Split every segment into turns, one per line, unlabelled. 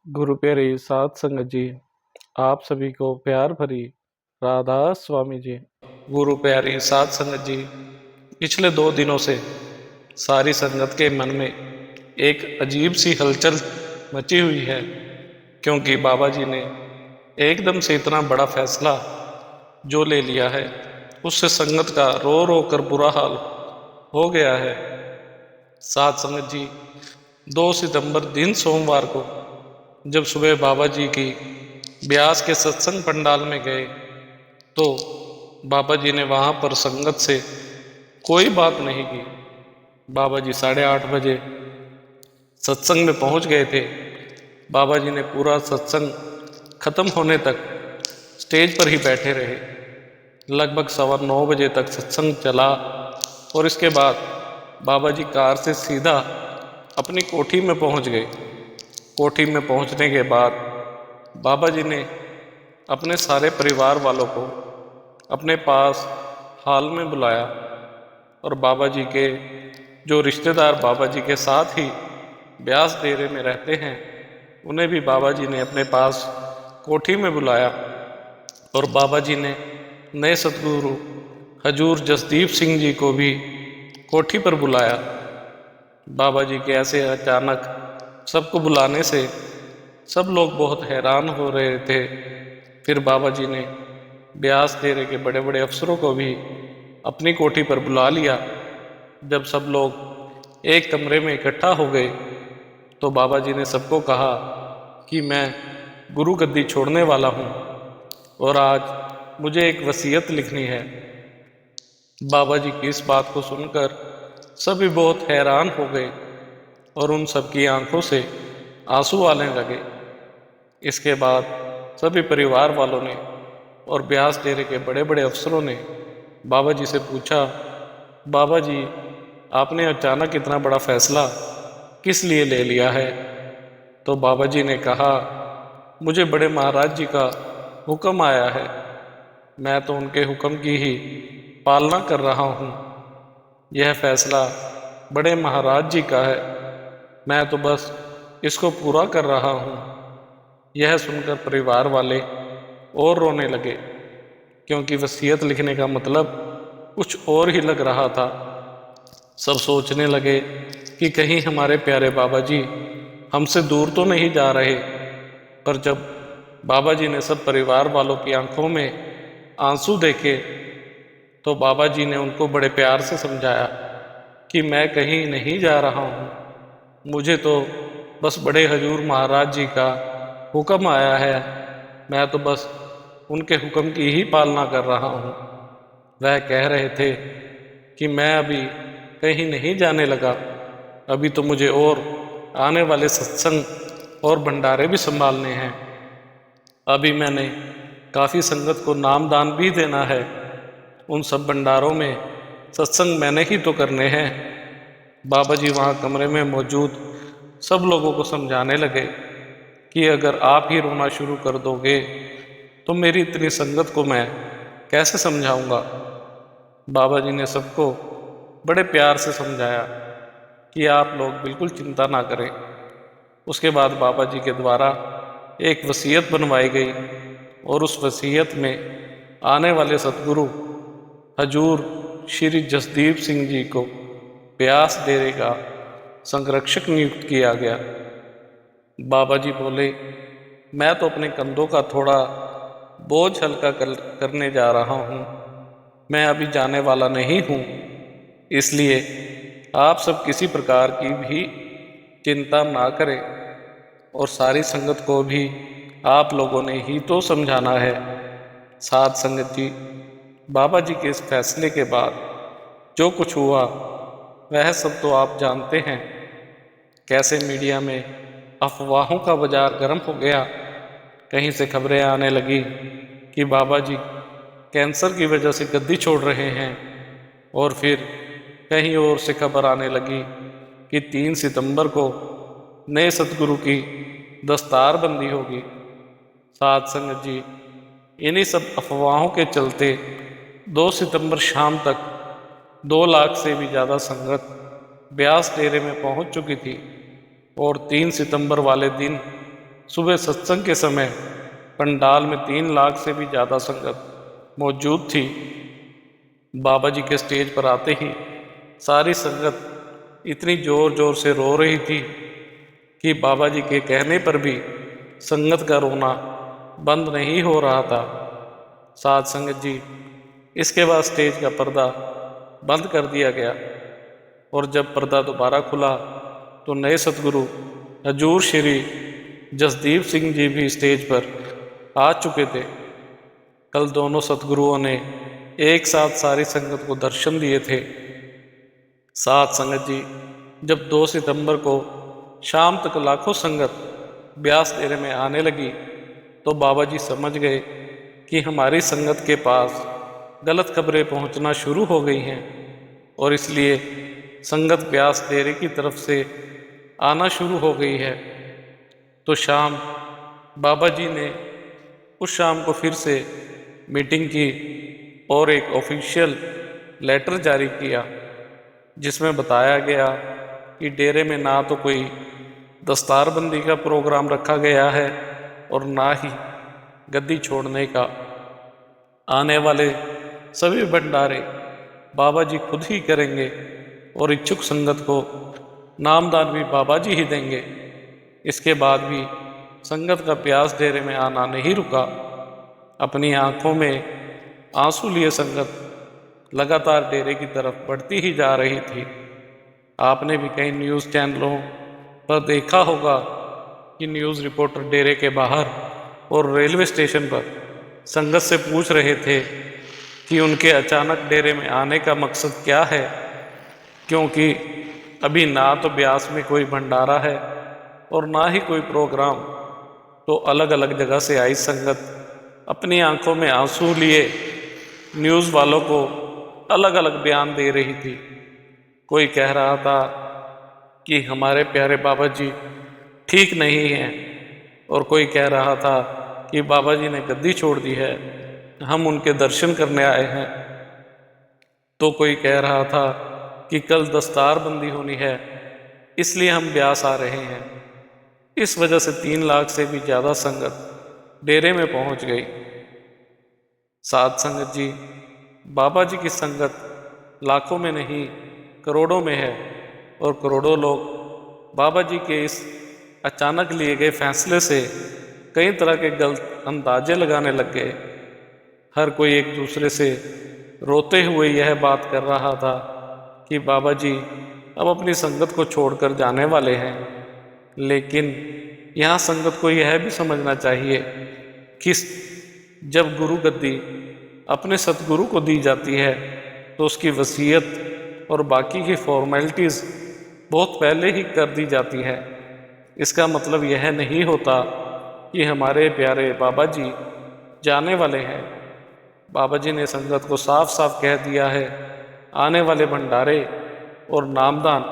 गुरु प्यारी साध संगत जी, आप सभी को प्यार भरी राधा स्वामी जी। गुरु प्यारी साध संगत जी, पिछले 2 दिनों से सारी संगत के मन में एक अजीब सी हलचल मची हुई है, क्योंकि बाबा जी ने एकदम से इतना बड़ा फैसला जो ले लिया है, उससे संगत का रो रो कर बुरा हाल हो गया है। साध संगत जी, 2 सितंबर दिन सोमवार को जब सुबह बाबा जी की ब्यास के सत्संग पंडाल में गए तो बाबा जी ने वहां पर संगत से कोई बात नहीं की। बाबा जी 8:30 बजे सत्संग में पहुंच गए थे। बाबा जी ने पूरा सत्संग खत्म होने तक स्टेज पर ही बैठे रहे। लगभग 9:15 बजे तक सत्संग चला और इसके बाद बाबा जी कार से सीधा अपनी कोठी में पहुंच गए। कोठी में पहुंचने के बाद बाबा जी ने अपने सारे परिवार वालों को अपने पास हाल में बुलाया और बाबा जी के जो रिश्तेदार बाबा जी के साथ ही ब्यास डेरे में रहते हैं, उन्हें भी बाबा जी ने अपने पास कोठी में बुलाया और बाबा जी ने नए सतगुरु हजूर जसदीप सिंह जी को भी कोठी पर बुलाया। बाबा जी के ऐसे अचानक सबको बुलाने से सब लोग बहुत हैरान हो रहे थे। फिर बाबा जी ने ब्यास डेरे के बड़े बड़े अफसरों को भी अपनी कोठी पर बुला लिया। जब सब लोग एक कमरे में इकट्ठा हो गए तो बाबा जी ने सबको कहा कि मैं गुरु गद्दी छोड़ने वाला हूँ और आज मुझे एक वसीयत लिखनी है। बाबा जी की इस बात को सुनकर सभी बहुत हैरान हो गए और उन सबकी आंखों से आंसू आने लगे। इसके बाद सभी परिवार वालों ने और ब्यास डेरे के बड़े बड़े अफसरों ने बाबा जी से पूछा, बाबा जी आपने अचानक इतना बड़ा फैसला किस लिए ले लिया है? तो बाबा जी ने कहा, मुझे बड़े महाराज जी का हुक्म आया है, मैं तो उनके हुक्म की ही पालना कर रहा हूँ। यह फैसला बड़े महाराज जी का है, मैं तो बस इसको पूरा कर रहा हूँ। यह सुनकर परिवार वाले और रोने लगे, क्योंकि वसीयत लिखने का मतलब कुछ और ही लग रहा था। सब सोचने लगे कि कहीं हमारे प्यारे बाबा जी हमसे दूर तो नहीं जा रहे। पर जब बाबा जी ने सब परिवार वालों की आंखों में आंसू देखे तो बाबा जी ने उनको बड़े प्यार से समझाया कि मैं कहीं नहीं जा रहा हूँ, मुझे तो बस बड़े हजूर महाराज जी का हुक्म आया है, मैं तो बस उनके हुक्म की ही पालना कर रहा हूँ। वह कह रहे थे कि मैं अभी कहीं नहीं जाने लगा, अभी तो मुझे और आने वाले सत्संग और भंडारे भी संभालने हैं। अभी मैंने काफ़ी संगत को नामदान भी देना है, उन सब भंडारों में सत्संग मैंने ही तो करने हैं। बाबा जी वहाँ कमरे में मौजूद सब लोगों को समझाने लगे कि अगर आप ही रोना शुरू कर दोगे तो मेरी इतनी संगत को मैं कैसे समझाऊंगा। बाबा जी ने सबको बड़े प्यार से समझाया कि आप लोग बिल्कुल चिंता ना करें। उसके बाद बाबा जी के द्वारा एक वसीयत बनवाई गई और उस वसीयत में आने वाले सतगुरु हजूर श्री जसदीप सिंह जी को ब्यास डेरे का संरक्षक नियुक्त किया गया। बाबा जी बोले, मैं तो अपने कंधों का थोड़ा बोझ हल्का करने जा रहा हूँ, मैं अभी जाने वाला नहीं हूँ, इसलिए आप सब किसी प्रकार की भी चिंता ना करें और सारी संगत को भी आप लोगों ने ही तो समझाना है। साध संगत जी, बाबा जी के इस फैसले के बाद जो कुछ हुआ वह सब तो आप जानते हैं। कैसे मीडिया में अफवाहों का बाजार गर्म हो गया, कहीं से खबरें आने लगी कि बाबा जी कैंसर की वजह से गद्दी छोड़ रहे हैं और फिर कहीं और से खबर आने लगी कि 3 सितंबर को नए सतगुरु की दस्तारबंदी होगी। साध संगत जी, इन्हीं सब अफवाहों के चलते 2 सितंबर शाम तक 2 लाख से भी ज़्यादा संगत ब्यास डेरे में पहुंच चुकी थी और 3 सितंबर वाले दिन सुबह सत्संग के समय पंडाल में 3 लाख से भी ज़्यादा संगत मौजूद थी। बाबा जी के स्टेज पर आते ही सारी संगत इतनी जोर जोर से रो रही थी कि बाबा जी के कहने पर भी संगत का रोना बंद नहीं हो रहा था। साध संगत जी, इसके बाद स्टेज का पर्दा बंद कर दिया गया और जब पर्दा दोबारा खुला तो नए सतगुरु हजूर श्री जसदीप सिंह जी भी स्टेज पर आ चुके थे। कल दोनों सतगुरुओं ने एक साथ सारी संगत को दर्शन दिए थे। साथ संगत जी, जब 2 सितंबर को शाम तक लाखों संगत ब्यास डेरे में आने लगी तो बाबा जी समझ गए कि हमारी संगत के पास गलत खबरें पहुंचना शुरू हो गई हैं और इसलिए संगत ब्यास डेरे की तरफ से आना शुरू हो गई है। तो शाम बाबा जी ने उस शाम को फिर से मीटिंग की और एक ऑफिशियल लेटर जारी किया जिसमें बताया गया कि डेरे में ना तो कोई दस्तारबंदी का प्रोग्राम रखा गया है और ना ही गद्दी छोड़ने का। आने वाले सभी भंडारे बाबा जी खुद ही करेंगे और इच्छुक संगत को नामदान भी बाबा जी ही देंगे। इसके बाद भी संगत का प्यास डेरे में आना नहीं रुका। अपनी आंखों में आंसू लिए संगत लगातार डेरे की तरफ बढ़ती ही जा रही थी। आपने भी कई न्यूज़ चैनलों पर देखा होगा कि न्यूज़ रिपोर्टर डेरे के बाहर और रेलवे स्टेशन पर संगत से पूछ रहे थे कि उनके अचानक डेरे में आने का मकसद क्या है, क्योंकि अभी ना तो ब्यास में कोई भंडारा है और ना ही कोई प्रोग्राम। तो अलग अलग जगह से आई संगत अपनी आंखों में आंसू लिए न्यूज़ वालों को अलग अलग बयान दे रही थी। कोई कह रहा था कि हमारे प्यारे बाबा जी ठीक नहीं हैं और कोई कह रहा था कि बाबा जी ने गद्दी छोड़ दी है, हम उनके दर्शन करने आए हैं। तो कोई कह रहा था कि कल दस्तार बंदी होनी है इसलिए हम ब्यास आ रहे हैं। इस वजह से 3 लाख से भी ज़्यादा संगत डेरे में पहुंच गई। साध संगत जी, बाबा जी की संगत लाखों में नहीं करोड़ों में है और करोड़ों लोग बाबा जी के इस अचानक लिए गए फैसले से कई तरह के गलत अंदाजे लगाने लग गए। हर कोई एक दूसरे से रोते हुए यह बात कर रहा था कि बाबा जी अब अपनी संगत को छोड़कर जाने वाले हैं। लेकिन यहाँ संगत को यह भी समझना चाहिए कि जब गुरु गद्दी अपने सतगुरु को दी जाती है तो उसकी वसीयत और बाकी की फॉर्मेलिटीज़ बहुत पहले ही कर दी जाती है। इसका मतलब यह नहीं होता कि हमारे प्यारे बाबा जी जाने वाले हैं। बाबा जी ने संगत को साफ साफ कह दिया है, आने वाले भंडारे और नामदान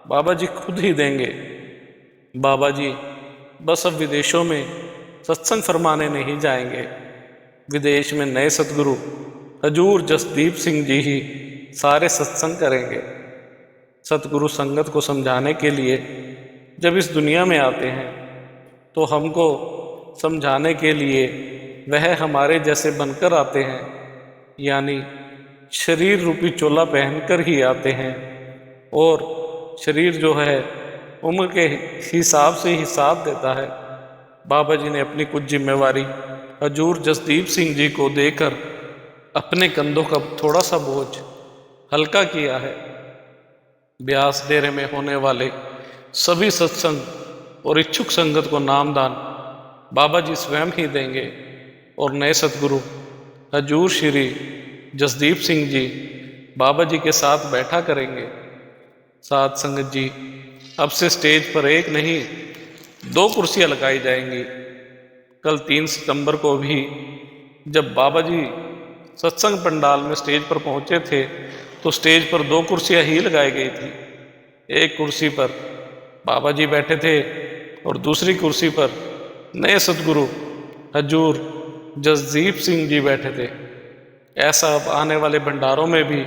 बाबा जी खुद ही देंगे। बाबा जी बस अब विदेशों में सत्संग फरमाने नहीं जाएंगे। विदेश में नए सतगुरु हजूर जसदीप सिंह जी ही सारे सत्संग करेंगे। सतगुरु संगत को समझाने के लिए जब इस दुनिया में आते हैं तो हमको समझाने के लिए वह हमारे जैसे बनकर आते हैं, यानी शरीर रूपी चोला पहनकर ही आते हैं। और शरीर जो है उम्र के हिसाब से ही साथ देता है। बाबा जी ने अपनी कुछ जिम्मेवारी हजूर जसदीप सिंह जी को देकर अपने कंधों का थोड़ा सा बोझ हल्का किया है। ब्यास डेरे में होने वाले सभी सत्संग और इच्छुक संगत को नामदान बाबा जी स्वयं ही देंगे और नए सतगुरु हजूर श्री जसदीप सिंह जी बाबा जी के साथ बैठा करेंगे। साथ संगत जी, अब से स्टेज पर एक नहीं 2 कुर्सियां लगाई जाएंगी। कल 3 सितंबर को भी जब बाबा जी सत्संग पंडाल में स्टेज पर पहुंचे थे तो स्टेज पर 2 कुर्सियां ही लगाई गई थी। एक कुर्सी पर बाबा जी बैठे थे और दूसरी कुर्सी पर नए सतगुरु हजूर जसदीप सिंह जी बैठे थे। ऐसा अब आने वाले भंडारों में भी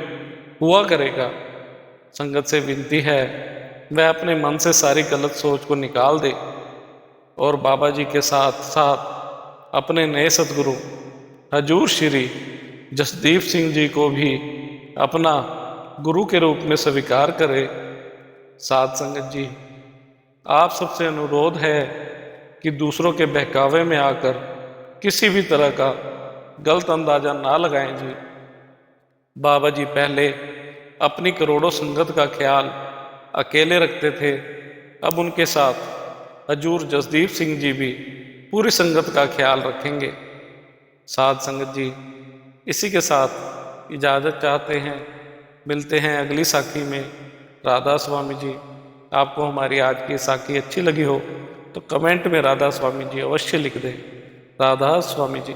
हुआ करेगा। संगत से विनती है वह अपने मन से सारी गलत सोच को निकाल दे और बाबा जी के साथ साथ अपने नए सतगुरु हजूर श्री जसदीप सिंह जी को भी अपना गुरु के रूप में स्वीकार करे। साध संगत जी, आप सबसे अनुरोध है कि दूसरों के बहकावे में आकर किसी भी तरह का गलत अंदाजा ना लगाएं जी। बाबा जी पहले अपनी करोड़ों संगत का ख्याल अकेले रखते थे, अब उनके साथ हजूर जसदीप सिंह जी भी पूरी संगत का ख्याल रखेंगे। साध संगत जी, इसी के साथ इजाज़त चाहते हैं। मिलते हैं अगली साखी में। राधा स्वामी जी, आपको हमारी आज की साखी अच्छी लगी हो तो कमेंट में राधा स्वामी जी अवश्य लिख दें। राधा स्वामी जी।